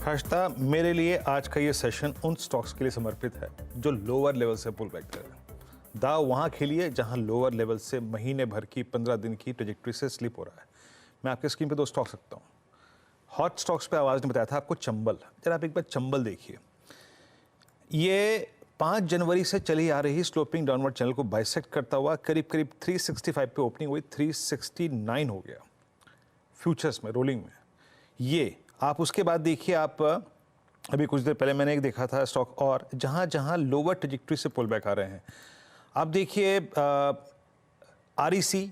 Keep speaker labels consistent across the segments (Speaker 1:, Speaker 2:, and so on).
Speaker 1: हर्षदा, मेरे लिए आज का ये सेशन उन स्टॉक्स के लिए समर्पित है जो लोअर लेवल से पुल बैक कर रहे हैं। दाव वहाँ खेलिए जहाँ लोअर लेवल से महीने भर की 15 दिन की ट्रेजेक्ट्री से स्लिप हो रहा है। मैं आपके स्क्रीन पे दो स्टॉक्स रखता हूँ। हॉट स्टॉक्स पे आवाज़ ने बताया था आपको चंबल। जरा आप एक बार चंबल देखिए। ये 5 जनवरी से चली आ रही स्लोपिंग डाउनवर्ड चैनल को बाइसेक्ट करता हुआ करीब करीब 365 पे ओपनिंग हुई, 369 हो गया फ्यूचर्स में, रोलिंग में। ये आप उसके बाद देखिए, आप अभी कुछ देर पहले मैंने एक देखा था स्टॉक और जहाँ जहाँ लोअर ट्रेजेक्ट्री से पुल बैक आ रहे हैं। आप देखिए REC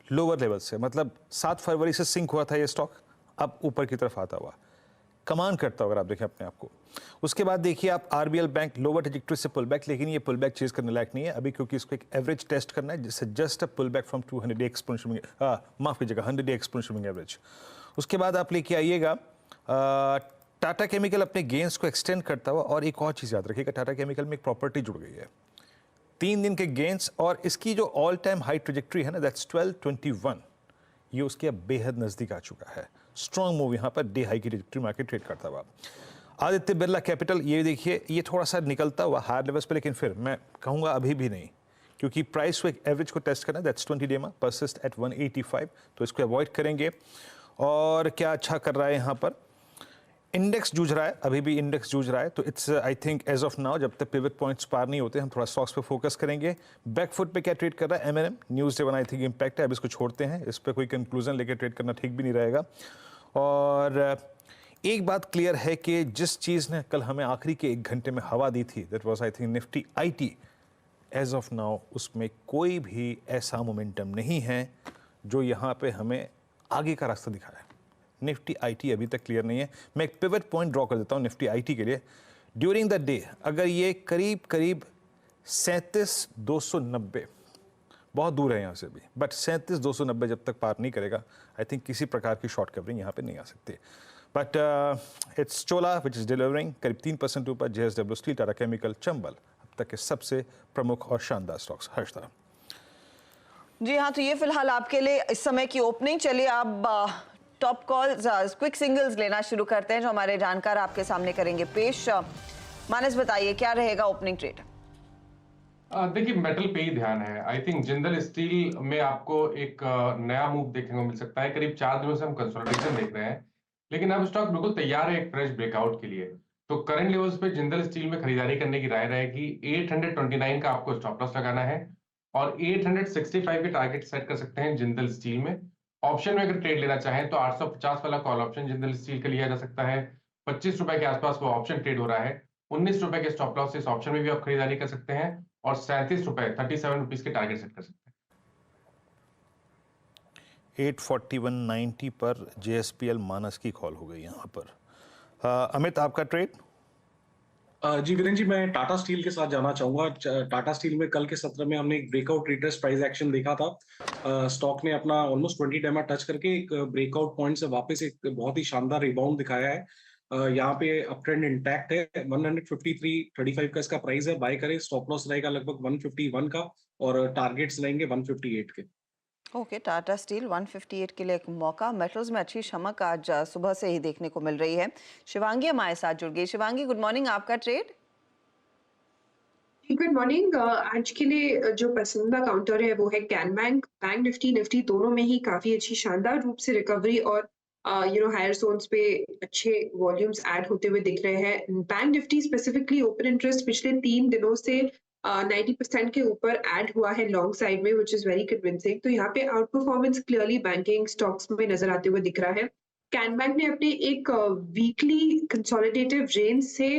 Speaker 1: लोअर लेवल से, मतलब 7 फरवरी से सिंक हुआ था ये स्टॉक, अब ऊपर की तरफ आता हुआ कमान करता हो अगर आप देखें अपने आप को। उसके बाद देखिए आप RBL बैंक लोअर ट्रेजेक्ट्री से पुल बैक, लेकिन ये पुल बैक चेज करने लायक नहीं है अभी, क्योंकि इसको एक एवरेज टेस्ट करना है जिससे just a pull back from 200 exponential, माफ कीजिएगा 100 एक्सपोनेंशियल एवरेज। उसके बाद आप लेके आइएगा टाटा केमिकल अपने गेंस को एक्सटेंड करता हुआ। और एक और चीज़ याद रखिएगा, टाटा केमिकल में एक प्रॉपर्टी जुड़ गई है, 3 दिन के गेंस, और इसकी जो ऑल टाइम हाई ट्रेजेक्ट्री है ना, दैट्स 1221, ये उसके अब बेहद नज़दीक आ चुका है। स्ट्रॉन्ग मूव यहाँ पर डे हाई की ट्रेजेक्ट्री मार्केट ट्रेड करता हुआ। आदित्य बिरला कैपिटल, ये देखिए ये थोड़ा सा निकलता हुआ हायर लेवल्स पे, लेकिन फिर मैं कहूँगा अभी भी नहीं, क्योंकि प्राइस को एक एवरेज को टेस्ट करना, दैट्स 20 डे में परसिस्ट एट 185, तो इसको अवॉइड करेंगे। और क्या अच्छा कर रहा है यहाँ पर, इंडेक्स जूझ रहा है, अभी भी इंडेक्स जूझ रहा है, तो it's I think as of now जब तक पिवट पॉइंट्स पार नहीं होते हम थोड़ा स्टॉक्स पे फोकस करेंगे। बैकफुट पे क्या ट्रेड कर रहा है M&M, news day one I think impact है, अब इसको छोड़ते हैं, इस पर कोई कंक्लूजन लेके ट्रेड करना ठीक भी नहीं रहेगा। और एक बात क्लियर है कि जिस चीज़ ने कल हमें आखिरी के 1 घंटे में हवा दी थी, that was I think Nifty IT, as of now उसमें कोई भी ऐसा मोमेंटम नहीं है जो यहाँ पे हमें आगे का रास्ता दिखा है। निफ्टी IT अभी तक क्लियर नहीं है। मैं एक पिवट पॉइंट ड्रॉ कर देता हूँ निफ्टी IT के लिए। ड्यूरिंग द डे अगर ये करीब करीब 37,290, बहुत दूर है यहाँ से भी, बट 37,290 जब तक पार नहीं करेगा, आई थिंक किसी प्रकार की शॉर्ट कवरिंग यहाँ पे नहीं आ सकती। But it's Chola which is delivering करीब 3% ऊपर, JSW steel, Tata chemical, Chambal अब तक के सबसे प्रमुख और शानदार स्टॉक्स। हर्षदा
Speaker 2: जी हाँ, तो ये फिलहाल आपके लिए इस समय की ओपनिंग। चलिए आप टॉप कॉल्स, क्विक सिंगल्स लेना शुरू करते हैं जो हमारे जानकार आपके सामने करेंगे पेश। मानस बताइए क्या रहेगा ओपनिंग ट्रेड?
Speaker 3: देखिए मेटल पे ही ध्यान है। आई थिंक जिंदल स्टील में आपको एक नया मूव देखने को मिल सकता है। करीब 4 दिनों से हम कंसोलिडेशन देख रहे हैं, लेकिन अब स्टॉक बिल्कुल तैयार है एक फ्रेश ब्रेकआउट के लिए। तो करंट लेवल्स पे जिंदल स्टील में खरीदारी करने की राय रहेगी। 829 का आपको स्टॉप लॉस लगाना है और 865 के टारगेट सेट कर सकते हैं जिंदल स्टील में। ऑप्शन में अगर ट्रेड लेना चाहें तो 850 वाला कॉल ऑप्शन जिंदल स्टील का लिया जा सकता है। 25 रुपए के आसपास वो ऑप्शन ट्रेड हो रहा है। 19 रुपए के स्टॉप लॉस इस ऑप्शन में भी आप खरीदारी कर सकते हैं और 37 रुपए 37 रुपीज के टारगेट सेट कर सकते हैं।
Speaker 1: 841.90 पर JSPL मानस की कॉल हो गई यहाँ पर। अमित, आपका ट्रेड?
Speaker 4: जी वीरेंद्र जी, मैं टाटा स्टील के साथ जाना चाहूंगा। टाटा स्टील में कल के सत्र में हमने एक ब्रेकआउट रिट्रेस प्राइस एक्शन देखा था। स्टॉक ने अपना ऑलमोस्ट 20 डेमा टच करके एक ब्रेकआउट पॉइंट से वापस एक बहुत ही शानदार रिबाउंड दिखाया है। यहाँ पे अप ट्रेंड इंटैक्ट है। 153.35 का इसका प्राइस है। बाय करें, स्टॉप लॉस रहेगा लगभग 151 का और टारगेट्स रहेंगे 158 के।
Speaker 2: ओके, टाटा स्टील 158 के लिए एक मौका। मेटल्स में अच्छी चमक आज सुबह से ही देखने को मिल रही है। शिवांगी हमारे साथ जुड़ गई। शिवांगी, गुड मॉर्निंग, आपका ट्रेड?
Speaker 5: Good morning. आज के लिए जो पसंदीदा काउंटर है वो है कैन बैंक। बैंक निफ्टी दोनों में ही काफी अच्छी शानदार रूप से रिकवरी और हायर जोन्स पे अच्छे वॉल्यूम्स ऐड होते हुए दिख रहे हैं। Bank Nifty specifically open interest पिछले 3 दिनों से 90% के ऊपर ऐड हुआ है लॉन्ग साइड में, विच इज वेरी कन्विंसिंग। तो यहाँ पे out performance clearly banking stocks में नजर आते हुए दिख रहा है। कैन बैंक ने अपने एक वीकली कंसोलिडेटिव रेंज से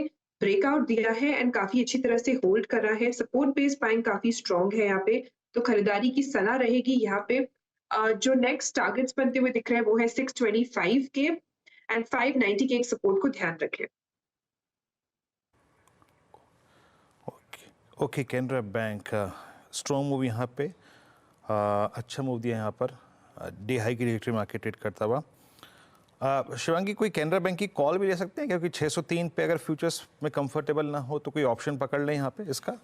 Speaker 5: ब्रेकआउट दिया है एंड काफी अच्छी तरह से होल्ड कर रहा है। सपोर्ट बेस बाइंग काफी स्ट्रांग है यहाँ पे, तो खरीदारी की सलाह रहेगी यहाँ पे। जो नेक्स्ट टारगेट्स बनते हुए दिख रहे हैं वो है 625 के एंड 590 के एक सपोर्ट को ध्यान रखें।
Speaker 1: Okay, Canara bank strong move यहाँ पे, अच्छा मूव दिया यहाँ पर, डे हाई की ट्रेजेक्टरी मार्केट ट्रेड करता हुआ। शिवांगी, कोई कैनरा बैंक की कॉल भी ले सकते हैं, क्योंकि 603 पे अगर फ्यूचर्स में कंफर्टेबल ना हो तो कोई ऑप्शन पकड़ लें यहाँ पे इसका?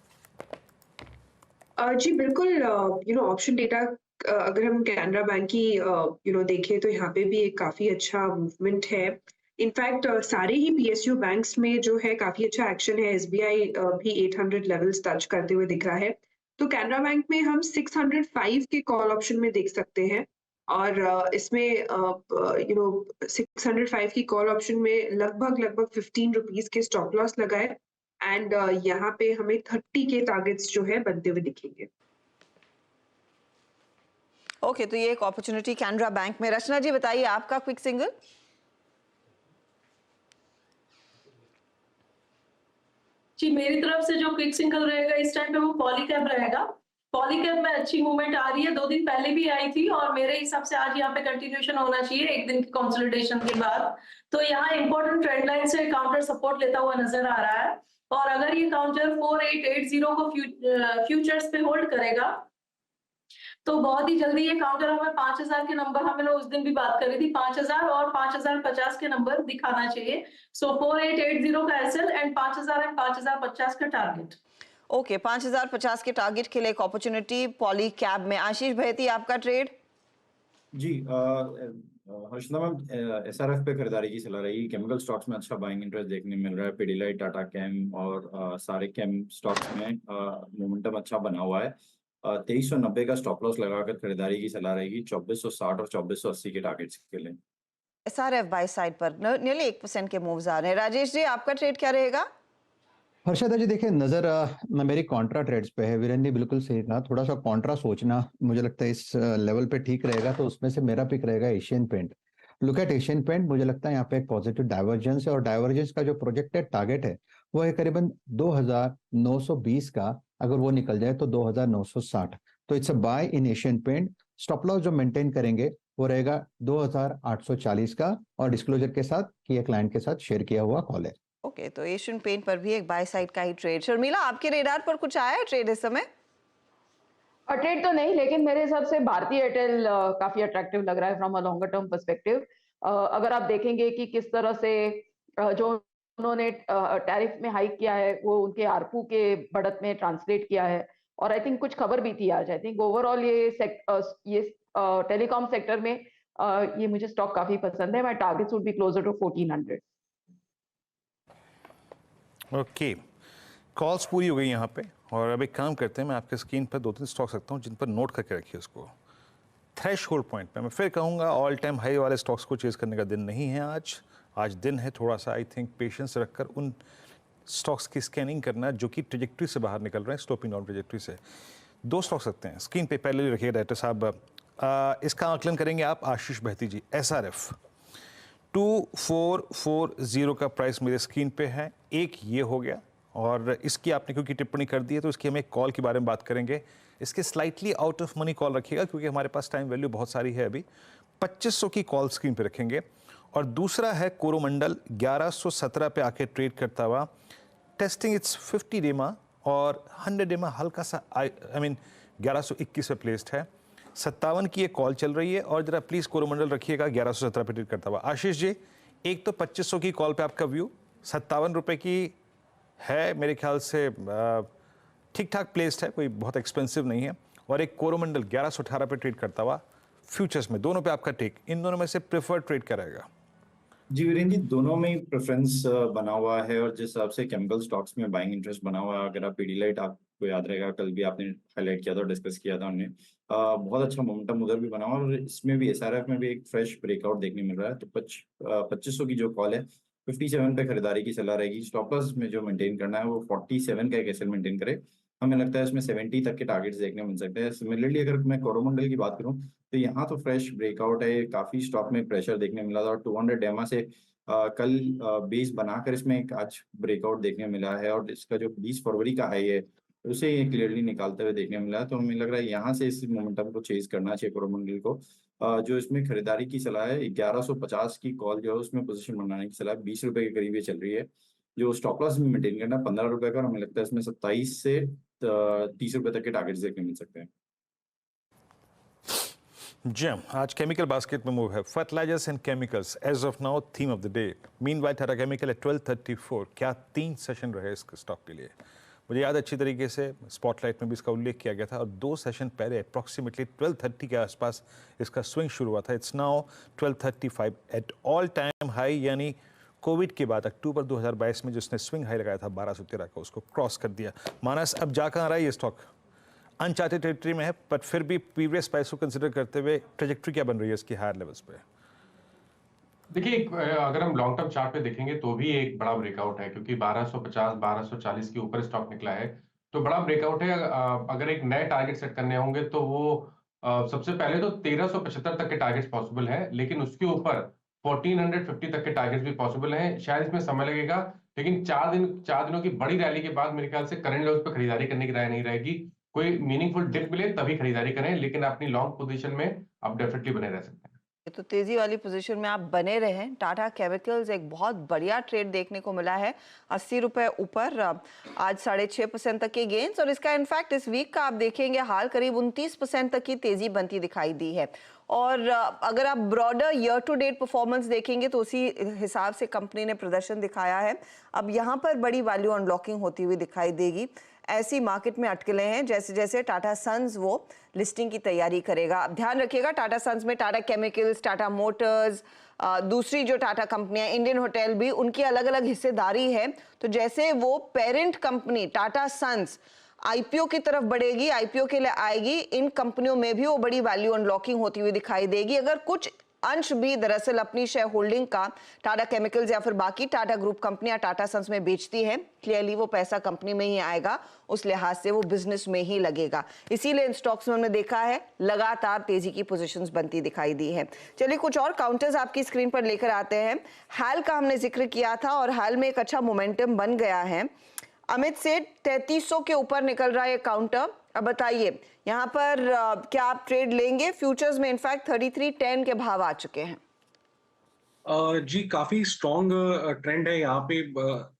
Speaker 5: जी बिल्कुल। ऑप्शन डेटा अगर हम कैनरा बैंक की देखें तो यहाँ पे भी एक काफी अच्छा मूवमेंट है। इनफैक्ट सारे ही पीएसयू बैंक्स में जो है काफी अच्छा एक्शन है। एसबीआई भी 800 लेवल्स टच करते हुए दिख रहा है। तो कैनरा बैंक में हम 605 के कॉल ऑप्शन में देख सकते हैं और इसमें 605 की कॉल ऑप्शन में लगभग 15 रुपीस के स्टॉप लॉस लगा है एंड यहाँ पे हमें 30 के टारगेट्स जो है बनते हुए दिखेंगे।
Speaker 2: ओके, तो ये एक अपॉर्चुनिटी कैनरा बैंक में। रचना जी बताइए आपका क्विक सिंगल।
Speaker 6: जी, मेरी तरफ से जो क्विक सिंगल रहेगा इस टाइम पे वो पॉलीकैब रहेगा। पॉलीकैब में अच्छी मूवमेंट आ रही है, 2 दिन पहले भी आई थी और मेरे हिसाब से आज यहाँ पे कंटिन्यूएशन होना चाहिए 1 दिन की कंसोलिडेशन के बाद। तो यहाँ इंपॉर्टेंट ट्रेंड लाइन से काउंटर सपोर्ट लेता हुआ नजर आ रहा है और अगर ये काउंटर 4880 को फ्यूचर्स पे होल्ड करेगा तो बहुत ही जल्दी ये काउंटर हमें 5000 के नंबर, हमें उस दिन भी बात करी थी 5000 और 5050 के नंबर दिखाना चाहिए। सो 4880 का एसएल एंड 5000 एंड 5050 का टारगेट।
Speaker 2: ओके, 5050 के टारगेट के लिए एक अपॉर्चुनिटी पॉली कैब में। आशीष भैती आपका ट्रेड।
Speaker 7: जी हर्षदा मैम, एसआरएफ पे खरीदारी की सलाह रही। केमिकल स्टॉक्स में अच्छा बाइंग इंटरेस्ट देखने मिल रहा है। पिडिलाइट, टाटा केम और सारे केम स्टॉक्स में मोमेंटम अच्छा बना हुआ है। 2390 का स्टॉप लॉस लगाकर खरीदारी की सलाह रहेगी 2460 और 2480 के टारगेट्स के लिए।
Speaker 2: एसआरएफ बाय साइड पर नियरली 1% के मूव्स आ रहे हैं। राजेश जी आपका ट्रेड क्या रहेगा?
Speaker 8: हर्षदा जी देखिए, नजर मेरी कॉन्ट्रा ट्रेड्स पे है। वीरेन जी बिल्कुल सही कहा, थोड़ा सा कॉन्ट्रा सोचना मुझे लगता है इस लेवल पे ठीक रहेगा। तो उसमें से मेरा पिक रहेगा Asian Paint. Look at Asian Paint, मुझे लगता है यहाँ पे एक पॉजिटिव डाइवर्जेंस है और डाइवर्जेंस का जो प्रोजेक्टेड टारगेट है वो है करीबन 2920 का। अगर वो निकल जाए तो 2960। तो it's a buy in Asian Paint. Stop loss जो मेंटेन करेंगे वो रहेगा 2840 का और डिस्क्लोजर के साथ कि ये क्लाइंट के साथ शेयर किया हुआ कॉल है।
Speaker 2: ओके, तो एशियन पेंट पर भी एक बाय साइड का ही ट्रेड। शर्मिला आपके रेडार पर कुछ आया है ट्रेड इस समय?
Speaker 9: ट्रेड तो नहीं, लेकिन मेरे हिसाब से भारतीय एयरटेल काफी अट्रैक्टिव लग रहा है from a longer term perspective. अगर आप देखेंगे कि किस तरह से जो उन्होंने टैरिफ में हाइक किया है वो उनके आरपू के बढ़त में ट्रांसलेट किया है और आई थिंक कुछ खबर भी थी आज। आई थिंक ओवरऑल ये टेलीकॉम सेक्टर में ये मुझे स्टॉक काफी पसंद है। My targets would be closer to 1400।
Speaker 1: Okay, calls पूरी हो गई यहाँ पे और अब एक काम करते हैं, मैं आपके स्क्रीन पर 2-3 स्टॉक्स रखता हूँ जिन पर नोट करके रखिए उसको। थ्रेश होल्ड पॉइंट पे मैं फिर कहूँगा ऑल टाइम हाई वाले स्टॉक्स को चेज करने का दिन नहीं है आज दिन है थोड़ा सा आई थिंक पेशेंस रखकर उन स्टॉक्स की स्कैनिंग करना जो कि ट्रेजेक्ट्री से बाहर निकल रहे हैं, स्लोपिंग डाउन ट्रेजेक्ट्री से। 2 स्टॉक्स रखते हैं स्क्रीन पे, पहले रखिए डायरेक्टर साहब। इसका आकलन करेंगे आप आशीष बहती जी। एसआरएफ 2440 का प्राइस मेरे स्क्रीन पे है। एक ये हो गया और इसकी आपने क्योंकि टिप्पणी कर दी है तो इसकी हम एक कॉल के बारे में बात करेंगे। इसके slightly out of money call रखिएगा क्योंकि हमारे पास टाइम वैल्यू बहुत सारी है। अभी 2500 की कॉल स्क्रीन पे रखेंगे। और दूसरा है कोरोमंडल 1117 पे आके ट्रेड करता हुआ, टेस्टिंग इट्स 50 डेमा और 100 डेमा हल्का सा आई मीन 1121 पे प्लेस्ड है। 57 की ये कॉल चल रही है और जरा प्लीज कोरोमंडल रखिएगा 1117 पे ट्रेड करता हुआ। आशीष जी, एक तो 2500 की कॉल पे आपका व्यू, 57 रुपए की है मेरे ख्याल से ठीक ठाक प्लेस्ड है, कोई बहुत एक्सपेंसिव नहीं है। और एक कोरोमंडल 1118 पे ट्रेड करता हुआ फ्यूचर्स में, दोनों पे आपका टेक, इन दोनों में से प्रेफर्ड ट्रेड क्या रहेगा?
Speaker 7: जी वीरेन जी, दोनों में ही प्रेफरेंस बना हुआ है और जिस हिसाब से केमिकल स्टॉक्स में बाइंग इंटरेस्ट बना हुआ है। अगर आप पिडिलाइट, आपको याद रहेगा कल भी आपने हाईलाइट किया था और डिस्कस किया था हमने, बहुत अच्छा मोमेंटम उधर भी बना हुआ और इसमें भी एसआरएफ में भी एक फ्रेश ब्रेकआउट देखने मिल रहा है। तो 2500 की जो कॉल है 57 पे खरीदारी की सलाह रहेगी। स्टॉप लॉस में जो मेंटेन करना है वो 47 का एक एसएल मेंटेन करे। हमें लगता है इसमें 70 तक के टारगेट्स देखने मिल सकते हैं। सिमिलरली अगर मैं कोरोमंडल की बात करूं तो यहाँ तो फ्रेश ब्रेकआउट है, काफी स्टॉक में प्रेशर देखने मिला था और 200 डेमा से कल बेस बनाकर इसमें एक आज ब्रेकआउट देखने मिला है और इसका जो 20 फरवरी का हाई है उसे क्लियरली निकालते हुए देखने मिला है। तो हमें लग रहा है यहाँ से इस मोमेंटम को चेज करना चाहिए कोरोमंडल को। जो इसमें खरीदारी की सलाह है 1150 की कॉल जो है उसमें पोजीशन बनाने की सलाह 20 रुपए के करीब ये चल रही है। जो स्टॉप लॉस में मेंटेन करना 15 रुपए का और हमें लगता है इसमें 27 से 30 रुपए तक के टारगेट्स देखने मिल सकते हैं।
Speaker 1: जी आज केमिकल बास्केट में मूव है fertilisers and chemicals as of now theme of the day. Meanwhile Tata chemical at 1234। क्या 3 सेशन रहे इस स्टॉक के लिए? मुझे याद अच्छी तरीके से स्पॉटलाइट में भी इसका उल्लेख किया गया था, और 2 सेशन पहले अप्रॉक्सीमेटली 12:30 के आसपास इसका स्विंग शुरू हुआ था। It's now 12:35 at all time high, यानी कोविड के बाद अक्टूबर 2022 में जिसने स्विंग हाई लगाया था 1213 का, उसको क्रॉस कर दिया। मानस, अब जा कहाँ रहा है ये स्टॉक? अनचार्टेड टेरिटरी में है, पर फिर भी प्रीवियस प्राइस को कंसिडर करते हुए ट्रेजेक्ट्री क्या बन रही है इसकी हायर लेवल्स पे?
Speaker 3: देखिए, अगर हम लॉन्ग टर्म चार्ट पे देखेंगे तो भी एक बड़ा ब्रेकआउट है, क्योंकि 1250 1240 के ऊपर स्टॉक निकला है, तो बड़ा ब्रेकआउट है। अगर एक नए टारगेट सेट करने होंगे तो वो सबसे पहले तो 1375 तक के टारगेट्स पॉसिबल है, लेकिन उसके ऊपर 1450 तक के टारगेट्स भी पॉसिबल हैं। शायद इसमें समय लगेगा, लेकिन 4 दिनों की बड़ी रैली के बाद मेरे ख्याल से करंट लेवल्स पे खरीदारी करने की राय नहीं रहेगी। कोई मीनिंगफुल डिप मिले तभी खरीदारी करें, लेकिन अपनी लॉन्ग पोजीशन में आप डेफिनेटली बने रह सकते हैं।
Speaker 2: तो तेजी वाली पोजीशन में आप बने रहें। टाटा केमिकल्स एक बहुत बढ़िया ट्रेड देखने को मिला है, 80 रुपए ऊपर, आज 6.5% तक के गेन्स, और इसका इनफैक्ट इस वीक का आप देखेंगे हाल करीब 29% तक की तेजी बनती दिखाई दी है। और अगर आप broader year to date performance देखेंगे तो उसी हिसाब से कंपनी ने प्रदर्शन दिखाया है। अब यहाँ पर बड़ी वैल्यू अनलॉकिंग होती हुई दिखाई देगी। ऐसी मार्केट में अटकले हैं जैसे जैसे टाटा सन्स वो लिस्टिंग की तैयारी करेगा। अब ध्यान रखिएगा, टाटा सन्स में टाटा केमिकल्स, टाटा मोटर्स, दूसरी जो टाटा कंपनियां, इंडियन होटल भी, उनकी अलग अलग हिस्सेदारी है। तो जैसे वो parent company Tata Sons IPO की तरफ बढ़ेगी, आईपीओ के लिए आएगी, इन कंपनियों में भी वो बड़ी वैल्यू अनलॉकिंग होती हुई दिखाई देगी। अगर कुछ अंश भी दरअसल अपनी शेयर होल्डिंग का टाटा केमिकल्स या फिर बाकी टाटा ग्रुप कंपनियां टाटा सन्स में बेचती हैं, क्लियरली वो पैसा कंपनी में ही आएगा, उस लिहाज से वो बिजनेस में ही लगेगा। इसीलिए इन स्टॉक्स में हमने देखा है लगातार तेजी की पोजीशंस बनती दिखाई दी है। चलिए कुछ और काउंटर्स आपकी स्क्रीन पर लेकर आते हैं। हाल का हमने जिक्र किया था और हाल में एक अच्छा मोमेंटम बन गया है। अमित सेठ, 3300 के ऊपर निकल रहा है काउंटर। अब बताइए यहाँ पर क्या आप ट्रेड लेंगे? फ्यूचर्स में इनफैक्ट 3310 के भाव आ चुके हैं।
Speaker 4: जी, काफी स्ट्रॉन्ग ट्रेंड है यहाँ पे,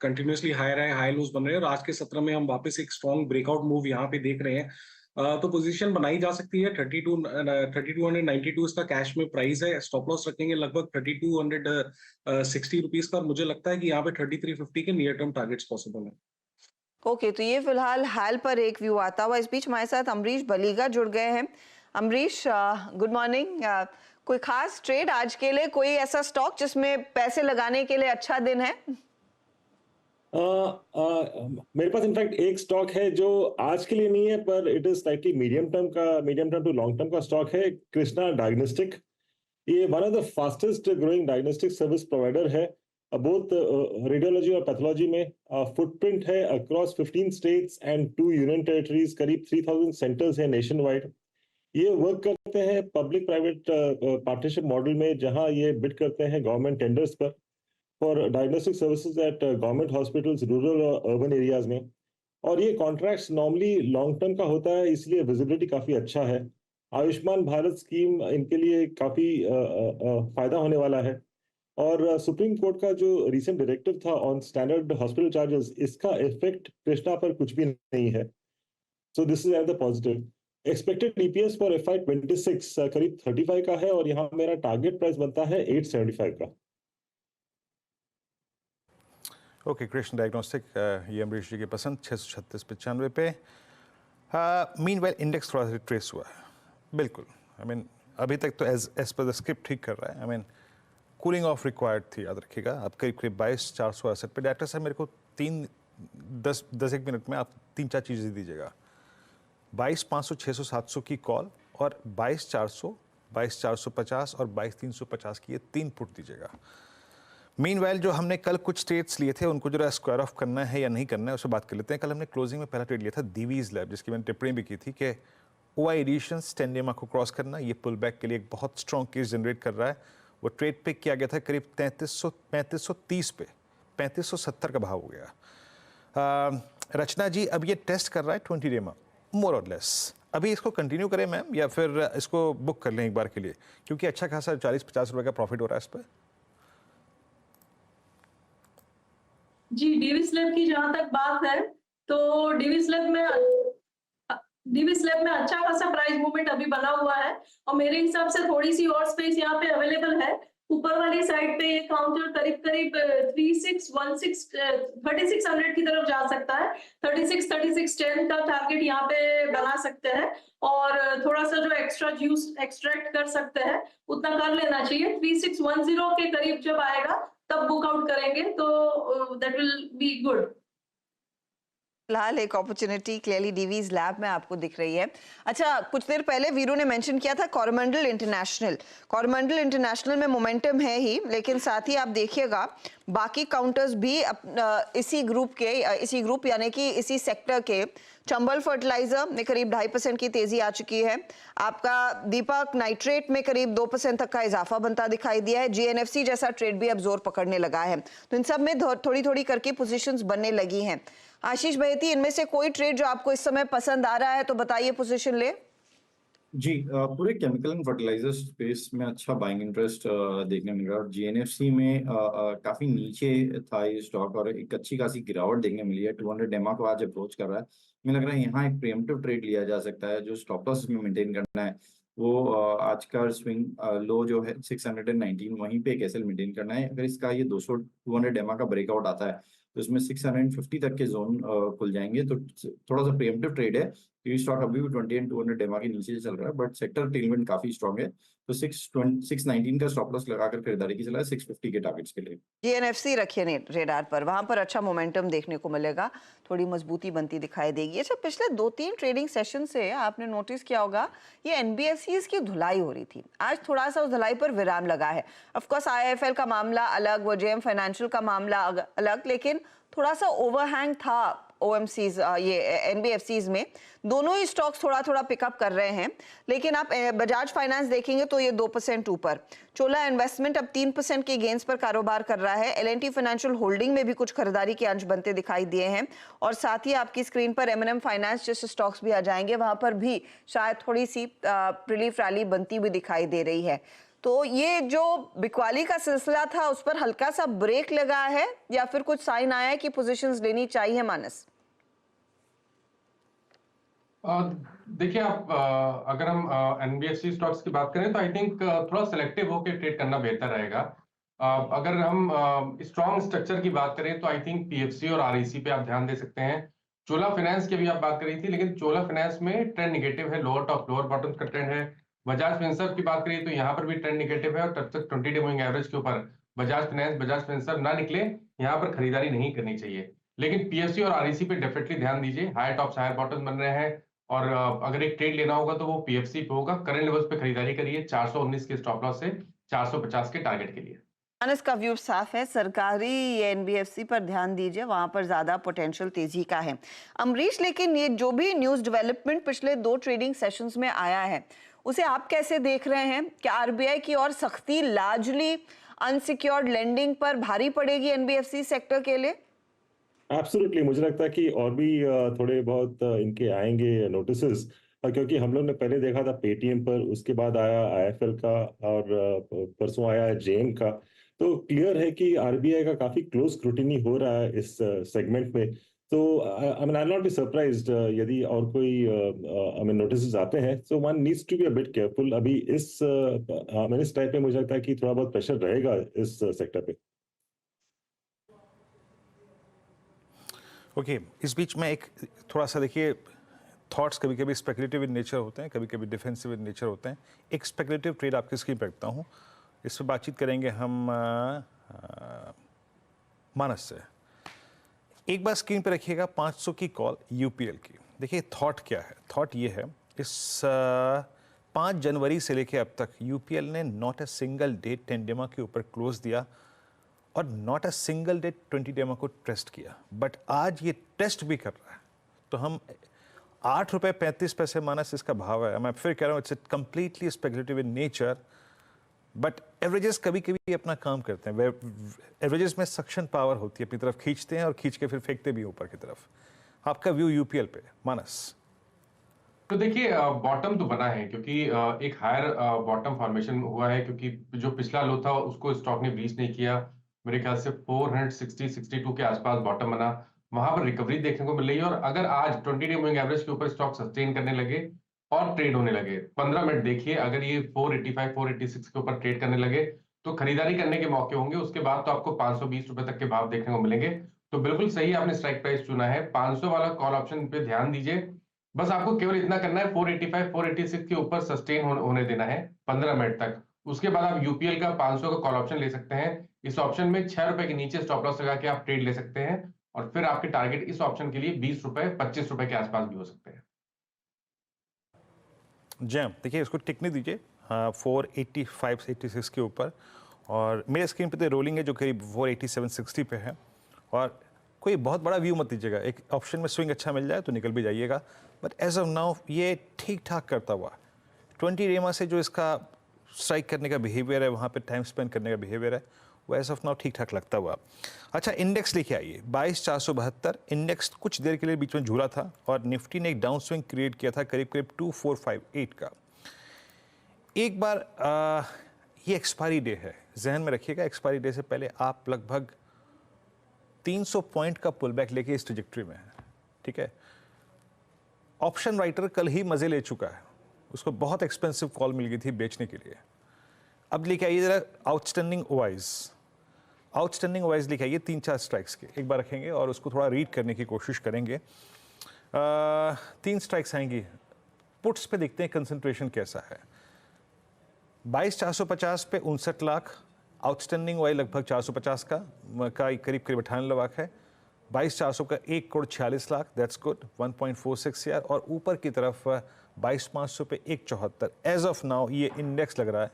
Speaker 4: कंटिन्यूअसली हायर है, हाई लोज बन रहे हैं, और आज के सत्र में हम वापस एक स्ट्रॉन्ग ब्रेकआउट मूव यहाँ पे देख रहे हैं। तो पोजीशन बनाई जा सकती है। 3292 इसका कैश में प्राइस है। स्टॉप लॉस रखेंगे लगभग 3260 रुपीज का। मुझे लगता है कि यहाँ पे 3350 के नियर टर्म टारगेट्स पॉसिबल है।
Speaker 2: ओके, तो ये फिलहाल हाल पर एक व्यू आता हुआ। इस बीच हमारे साथ अमरीश बलीगा जुड़ गए हैं। Amrish, good morning. कोई खास ट्रेड आज के लिए, कोई ऐसा स्टॉक जिसमें पैसे लगाने के लिए अच्छा दिन है?
Speaker 10: मेरे पास इनफैक्ट एक स्टॉक है जो आज के लिए नहीं है, पर it is slightly medium term to long term का स्टॉक है, कृष्णा डायग्नोस्टिक। ये one of the fastest growing diagnostic service provider है, बोथ रेडियोलॉजी और पैथोलॉजी में। फुटप्रिंट है across 15 states and 2 union territories, करीब 3000 सेंटर्स है नेशन वाइड। ये वर्क करते हैं पब्लिक प्राइवेट पार्टनरशिप मॉडल में, जहां ये बिड करते हैं गवर्नमेंट टेंडर्स पर for diagnostic services at government hospitals, rural और अर्बन एरियाज में। और ये कॉन्ट्रैक्ट्स नॉर्मली लॉन्ग टर्म का होता है, इसलिए विजिबिलिटी काफी अच्छा है। आयुष्मान भारत स्कीम इनके लिए काफी फायदा होने वाला है। और सुप्रीम कोर्ट का जो रिसेंट डायरेक्टिव था ऑन स्टैंडर्ड हॉस्पिटल चार्जेस, इसका इफेक्ट कृष्णा पर कुछ भी नहीं है। So this is another positive. Expected EPS for FY 26 करीब 35 का है, और यहाँ मेरा टारगेट प्राइस बनता है 875 का।
Speaker 1: ओके, कृष्ण डायग्नोस्टिक, ये अमरीश जी की पसंद, 636.95 पे। मीनवाइल इंडेक्स थोड़ा सा रिट्रेस हुआ है, बिल्कुल। आई मीन अभी तक तो एज पर द स्क्रिप्ट ठीक कर रहा है। I mean cooling of required थी, याद रखिएगा। आप करीब 22,468 पे। डायरेक्टर साहब, मेरे को 10-1 मिनट में आप 3-4 चीज़ें दीजिएगा। 22,500, 600, 700 की कॉल, और 22,400, 22,450 और 22,350 की ये 3 पुट दीजिएगा। मीनवाइल जो हमने कल कुछ ट्रेड्स लिए थे, उनको जरा स्क्वायर ऑफ करना है या नहीं करना है, उससे बात कर लेते हैं। कल हमने क्लोजिंग में पहला ट्रेड लिया था दीवीज लैब, जिसकी मैंने टिप्पणी भी की थी कि OI एडिशंस 10 EMA को क्रॉस करना, ये पुल बैक के लिए एक बहुत स्ट्रॉन्ग केस जनरेट कर रहा है। वो ट्रेड पिक किया गया था करीब 3530 पे, 3570 का भाव हो गया। रचना जी, अब ये टेस्ट कर रहा है 20 EMA मोर और लेस। अभी इसको कंटिन्यू करें मैम, या फिर इसको बुक कर लें एक बार के लिए, क्योंकि अच्छा खासा 40-50 रुपए का प्रॉफिट हो रहा है इस पर।
Speaker 6: जी, डीवी स्लैब की जहां तक बात है, तो डीवी स्लैब में अच्छा खासा प्राइस मूवमेंट अभी बना हुआ है, और मेरे हिसाब से थोड़ी सी और स्पेस यहाँ पे अवेलेबल है। ऊपर वाली साइड पे ये काउंटर करीब करीब 3600 की तरफ जा सकता है। 3610 का टारगेट यहाँ पे बना सकते हैं और थोड़ा सा जो एक्स्ट्रा जूस एक्सट्रैक्ट कर सकते हैं उतना कर लेना चाहिए। 3610 के करीब जब आएगा तब बुक आउट करेंगे तो दैट विल बी गुड।
Speaker 2: फिलहाल एक अपॉर्चुनिटी क्लियरली डीवीज लैब में आपको दिख रही है। अच्छा, कुछ देर पहले वीरू ने मेंशन किया था कोरोमंडल इंटरनेशनल। कोरोमंडल इंटरनेशनल में मोमेंटम है ही, लेकिन साथ ही आप देखिएगा बाकी काउंटर्स भी इसी ग्रुप यानी कि इसी सेक्टर के चंबल फर्टिलाइजर में करीब 2.5% की तेजी आ चुकी है। आपका दीपक नाइट्रेट में करीब 2% तक का इजाफा बनता दिखाई दिया है। जीएनएफसी जैसा ट्रेड भी अब जोर पकड़ने लगा है। तो इन सब में थोड़ी थोड़ी करके पोजीशंस बनने लगी हैं। आशीष बहेती, इनमें से कोई ट्रेड जो आपको इस समय पसंद आ रहा है तो बताइए, पोजीशन ले।
Speaker 7: जी, पूरे केमिकल एंड फर्टिलाइजर स्पेस में अच्छा बाइंग इंटरेस्ट देखने मिल रहा है और जीएनएफसी में काफी नीचे था ये स्टॉक और एक अच्छी खासी गिरावट देखने मिली है। 200 डेमा को आज अप्रोच कर रहा है। मुझे लग रहा है यहाँ एक प्रीएम्प्टिव ट्रेड लिया जा सकता है। जो स्टॉप लॉस में मेंटेन करना है वो आज का स्विंग लो जो है 619 वहीं पे एक एसएल मेंटेन करना है। अगर इसका ये 200 डेमा का ब्रेकआउट आता है तो इसमें 650 तक के जोन खुल जाएंगे। तो थोड़ा सा प्रीएम्प्टिव ट्रेड है। ये स्टॉक अभी भी 20 एंड 200 डेमा के नीचे चल रहा है, बट सेक्टर टेलमेंट काफी स्ट्रांग है। तो 619 का स्टॉप लॉस लगाकर खरीदारी की सलाह है 650 के टारगेट्स के लिए।
Speaker 2: जीएनएफसी रखिए रेडार पर, वहां पर अच्छा मोमेंटम देखने को मिलेगा, थोड़ी मजबूती बनती दिखाई देगी। अच्छा, पिछले 2-3 ट्रेडिंग सेशन से आपने नोटिस किया होगा ये एनबीएफसीज की धुलाई हो रही थी। आज थोड़ा सा उस धुलाई पर विराम लगा है। ऑफकोर्स आईआईएफएल का मामला अलग, वो जेएम फाइनेंशियल का मामला अलग, लेकिन थोड़ा सा ओवरहैंग था ओएमसीज ये एनबीएफसीज में। दोनों ही स्टॉक्स थोड़ा थोड़ा पिकअप कर रहे हैं, लेकिन आप बजाज फाइनेंस देखेंगे तो ये 2% ऊपर। चोला इन्वेस्टमेंट अब 3% के गेंस पर कारोबार कर रहा है। एलएनटी फाइनेंशियल होल्डिंग में भी कुछ खरीदारी के अंश बनते दिखाई दिए हैं और साथ ही आपकी स्क्रीन पर एमएनएम फाइनेंस जैसे स्टॉक्स भी आ जाएंगे, वहां पर भी शायद थोड़ी सी रिलीफ रैली बनती हुई दिखाई दे रही है। तो ये जो बिकवाली का सिलसिला था उस पर हल्का सा ब्रेक लगा है या फिर कुछ साइन आया है कि पोजीशंस लेनी चाहिए मानस?
Speaker 3: देखिए, आप अगर हम एनबीएफसी स्टॉक्स की बात करें तो आई थिंक थोड़ा सिलेक्टिव होकर ट्रेड करना बेहतर रहेगा। अगर हम स्ट्रॉन्ग स्ट्रक्चर की बात करें तो आई थिंक पीएफसी और आरईसी पे आप ध्यान दे सकते हैं। चोला फाइनेंस की भी आप बात कर रही थी, लेकिन चोला फाइनेंस में ट्रेंड निगेटिव है, लोअर टॉप लोअर बॉटम का ट्रेंड है। बजाज फिनसर्व की बात करिए तो यहाँ पर भी ट्रेंड निगेटिव है और तब तक 20 डे मूविंग एवरेज के ऊपर बजाज फिनसर्व ना निकले, यहाँ पर खरीदारी नहीं करनी चाहिए। लेकिन पीएफसी और आरईसी पे डेफिनेटली ध्यान दीजिए, हायर टॉप्स हायर बॉटम बन रहे हैं और अगर एक ट्रेड लेना होगा तो वो पीएफसी पे होगा। करंट लेवल्स पे खरीदारी करिए 419 के स्टॉप लॉस से 450 के टारगेट के लिए।
Speaker 2: मानस का व्यू साफ है, सरकारी एनबीएफसी पर ध्यान दीजिए, वहां पर ज्यादा पोटेंशियल तेजी का है। अमरीश, लेकिन ये जो भी न्यूज डेवलपमेंट पिछले 2 ट्रेडिंग सेशंस में आया है उसे आप कैसे देख रहे हैं? क्या आरबीआई की और सख्ती लार्जली अनसिक्योर्ड लेंडिंग पर भारी पड़ेगी एनबीएफसी सेक्टर के लिए?
Speaker 10: एब्सोल्युटली, मुझे लगता है कि और भी थोड़े बहुत इनके आएंगे नोटिसेस, क्योंकि हम लोग ने पहले देखा था पेटीएम पर, उसके बाद आया आईएफएल का और परसों आया जेएम का। तो क्लियर है कि आरबीआई का काफी क्लोज स्क्रूटिनी हो रहा है इस सेगमेंट में। तो I mean I will not be surprised यदि और कोई आई मीन नोटिसेस आते हैं। So one needs to be a bit careful. अभी इस टाइप में मुझे लगता है कि थोड़ा बहुत प्रेशर रहेगा इस सेक्टर पे।
Speaker 1: ओके, इस बीच में एक थोड़ा सा देखिए, थॉट्स कभी कभी स्पेकुलेटिव इन नेचर होते हैं, कभी कभी डिफेंसिव इन नेचर होते हैं। एक स्पेकुलेटिव ट्रेड आपकी स्क्रीन पर रखता हूँ, इस पर बातचीत करेंगे हम मानस से। एक बार स्क्रीन पर रखिएगा 500 की कॉल यूपीएल की। देखिए थॉट क्या है, थॉट ये है, इस 5 जनवरी से लेकर अब तक यूपीएल ने नॉट अ सिंगल डे 10 डेमा के ऊपर क्लोज दिया और नॉट अ सिंगल डे 20 डेमा को टेस्ट किया, बट आज ये टेस्ट भी कर रहा है। तो हम 8 रुपये 35 पैसे मानस इसका भाव है। मैं फिर कह रहा हूँ, it's completely speculative in nature, but averages कभी कभी अपना काम करते हैं। एवरेजेस में सक्शन पावर होती है, अपनी तरफ खींचते हैं और खींच के फिर फेंकते भी ऊपर की तरफ। आपका व्यू यूपीएल पे मानस?
Speaker 3: तो देखिए, बॉटम तो बना है क्योंकि एक हायर बॉटम फॉर्मेशन हुआ है, क्योंकि जो पिछला लो था उसको स्टॉक ने ब्रीच नहीं किया। मेरे ख्याल से 460-62 के आसपास बॉटम बना, वहां पर रिकवरी देखने को मिल रही है। और अगर आज 20 डे मूविंग एवरेज के ऊपर स्टॉक सस्टेन करने लगे और ट्रेड होने लगे, 15 मिनट देखिए, अगर ये 485-486 के ऊपर ट्रेड करने लगे तो खरीदारी करने के मौके होंगे। उसके बाद तो आपको 520 रुपए तक के भाव देखने को मिलेंगे। तो बिल्कुल सही आपने स्ट्राइक प्राइस चुना है। 500 वाला कॉल ऑप्शन पे ध्यान दीजिए। बस आपको केवल इतना करना है, 485 486 के ऊपर सस्टेन होने देना है 15 मिनट तक। उसके बाद आप यूपीएल का 500 का कॉल ऑप्शन ले सकते हैं। इस ऑप्शन में 6 रुपए के नीचे स्टॉप लॉस लगा के आप ट्रेड ले सकते हैं, और फिर आपके टारगेट इस ऑप्शन के लिए 20 रुपए 25 रुपए के आसपास भी हो सकते हैं।
Speaker 1: जैम देखिए, इसको टिकने दीजिए 485 86 के ऊपर, और मेरे स्क्रीन पे तो रोलिंग है जो करीब 487 60 पे है। और कोई बहुत बड़ा व्यू मत दीजिएगा, एक ऑप्शन में स्विंग अच्छा मिल जाए तो निकल भी जाइएगा, बट एज ऑफ नाउ ये ठीक ठाक करता हुआ 20 रेमा से जो इसका स्ट्राइक करने का बिहेवियर है, वहाँ पे टाइम स्पेंड करने का बिहेवियर है, वो एज ऑफ नाउ ठीक ठाक लगता हुआ। अच्छा, इंडेक्स लेके आइए 22,472। इंडेक्स कुछ देर के लिए बीच में झूला था और निफ्टी ने एक डाउन स्विंग क्रिएट किया था करीब करीब 2458 का। एक बार ये एक्सपायरी डे है, जहन में रखिएगा, एक्सपायरी डे से पहले आप लगभग 300 पॉइंट का पुल बैक लेके इस ट्रैजेक्टरी में है, ठीक है। ऑप्शन राइटर कल ही मजे ले चुका है, उसको बहुत एक्सपेंसिव कॉल मिल गई थी बेचने के लिए। अब लेके आइए जरा आउटस्टैंडिंग ओवाइज लेके आइए 3-4 स्ट्राइक्स के, एक बार रखेंगे और उसको थोड़ा रीड करने की कोशिश करेंगे। 3 स्ट्राइक्स आएंगी। पुट्स पे देखते हैं कंसंट्रेशन कैसा है। 22,450 पे 59 लाख, आउटस्टैंडिंग वाई लगभग 450 का करीब 98 लाख है। 22,400 का 1 crore 46 lakh, that's good, 1.46 year. और ऊपर की तरफ 22,500 पे 174। एज ऑफ नाउ ये इंडेक्स लग रहा है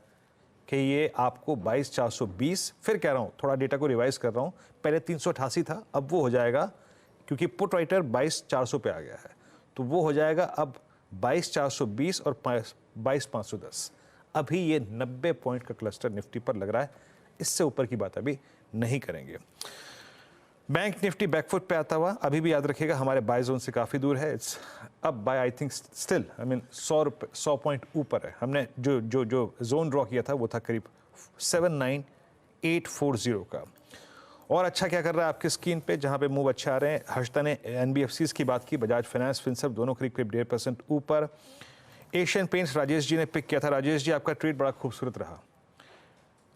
Speaker 1: कि ये आपको 22,420, फिर कह रहा हूँ थोड़ा डेटा को रिवाइज कर रहा हूँ, पहले 388 था, अब वो हो जाएगा, क्योंकि पुट राइटर 22,400 पे आ गया है, तो वो हो जाएगा अब 22,420 और 22,510। अभी ये 90 पॉइंट का क्लस्टर निफ्टी पर लग रहा है, इससे ऊपर की बात अभी नहीं करेंगे। बैंक निफ्टी बैकफुट पे आता हुआ, अभी भी याद रखिएगा हमारे बाय जोन से काफ़ी दूर है। इट्स अब buy I think still 100 point ऊपर है। हमने जो जो जो जोन ड्रॉ किया था वो था करीब 79840 का। और अच्छा क्या कर रहा है आपकी स्क्रीन पे, जहाँ पे मूव अच्छा आ रहे हैं। हर्षदा ने एनबीएफसीज की बात की, बजाज फाइनेंस, फिनसर्व दोनों करीब 1.5% ऊपर। एशियन पेंट्स राजेश जी ने पिक किया था। राजेश जी, आपका ट्रेड बड़ा खूबसूरत रहा,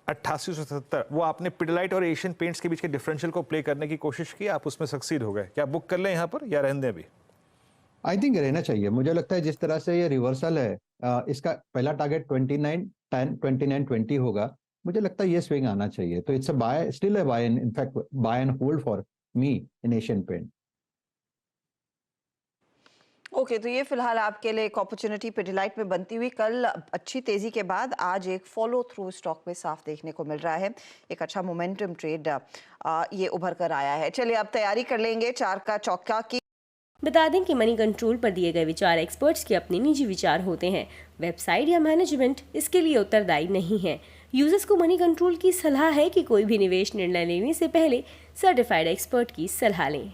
Speaker 1: 8870। वो आपने पिडिलाइट और एशियन पेंट्स के बीच के डिफरेंशियल को प्ले करने की कोशिश की, आप उसमें सक्सीड हो गए। क्या बुक कर लें यहाँ पर या रहने दें अभी?
Speaker 8: आई थिंक रहना चाहिए। मुझे लगता है जिस तरह से ये रिवर्सल है, इसका पहला टारगेट 2910 2920 होगा। मुझे लगता है ये स्विंग आना चाहिए, तो it's a buy, still a buy, in fact buy and hold for me in Asian Paint.
Speaker 2: Okay, तो ये फिलहाल आपके लिए एक अपॉर्चुनिटी पिडिलाइट में बनती हुई कल अच्छी तेजी के बाद आज एक फॉलो थ्रू स्टॉक में साफ देखने को मिल रहा है। एक अच्छा मोमेंटम ट्रेड ये उभर कर आया है। चलिए अब तैयारी कर लेंगे 4 का चौका की।
Speaker 11: बता दें कि मनी कंट्रोल पर दिए गए विचार एक्सपर्ट्स के अपने निजी विचार होते हैं। वेबसाइट या मैनेजमेंट इसके लिए उत्तरदायी नहीं है। यूजर्स को मनी कंट्रोल की सलाह है कि कोई भी निवेश निर्णय लेने से पहले सर्टिफाइड एक्सपर्ट की सलाह लें।